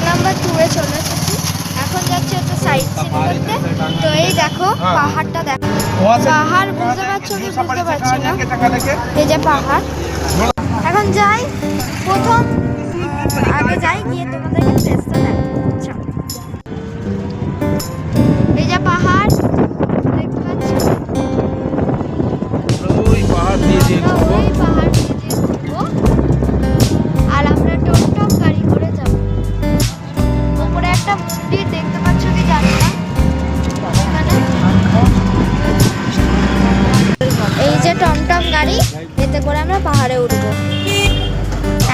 এখন আমরা ট্যুরে চলে এসেছি। এখন যাচ্ছি হচ্ছে সাইট সিন করতে। তো এই দেখো পাহাড়টা দেখো, পাহাড় বুঝতে পারছো কি বুঝতে পারছি না, এই যে পাহাড়। এখন যাই, প্রথম আগে যাই গিয়ে তোমাদেরকে প্লেসটা দেখাচ্ছি। এই যে পাহাড় দেখতে পাচ্ছি, ওই পাহাড় দিয়ে ঘুরবো। ওই পাহাড় দিয়ে ঘুরবো আর আমরা টমটম গাড়ি করে যাব। উপরে একটা মন্দির দেখতে পাচ্ছ কি জানি না, এই যে টমটম গাড়ি, এতে করে আমরা পাহাড়ে উঠবো।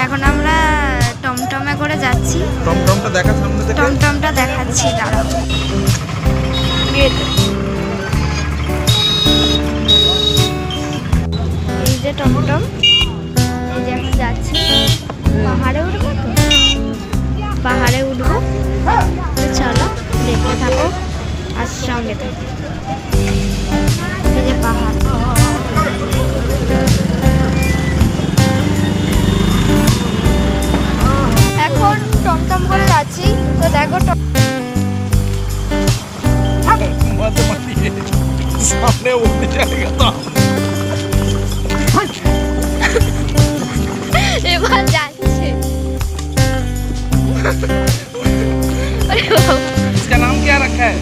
এখন আমরা টমটমে করে যাচ্ছি। টমটমটা দেখা সামনে থেকে, টমটমটা দেখাচ্ছি, দাঁড়াও। এই যে টমটম, এই যে এখন যাচ্ছি পাহাড়ে উঠবো। তো পাহাড়ে উঠবো, তো চলো দেখতে থাকো আর সঙ্গে থাকো। এই যে পাহাড়, এখন টমটম করে যাচ্ছি। তো দেখো সামনে উঠতে জায়গা তো এবার যাচ্ছে। इसका नाम क्या रखा है?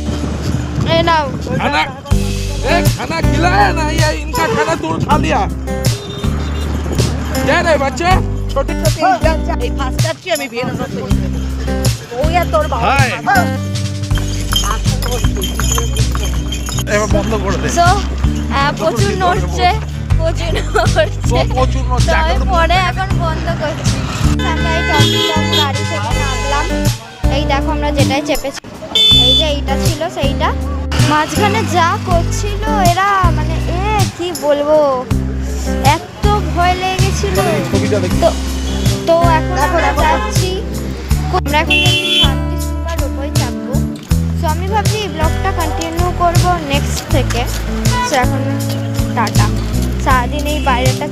ए नाउ खाना, खाना खिलाया ना या इनका खाना दूर खा लिया? क्या रे बच्चे छोटे এই ফাস্টারটি আমি ভিয়েনা করতে ওই আর তোর বাবা হাই এবার বন্ধ করে দে। সো প্রচুর নড়ছে, প্রচুর নড়ছে। আমি পরে এখন বন্ধ করছি। আমরা এই টমটম গাড়ি থেকে নামলাম। এই দেখো আমরা যেটাই চেপেছি, এই যে এইটা ছিল সেইটা। মাঝখানে যা করছিল এরা, মানে কি বলবো, এত ভয় লেগেছিল। তো এখন আমরা যাচ্ছি, আমরা এখন শান্তি স্তূপার উপরে চাপবো। সো আমি ভাবছি এই ব্লগটা কন্টিনিউ করবো নেক্সট থেকে। সো এখন টাটা। সারাদিন এই বাইরেটা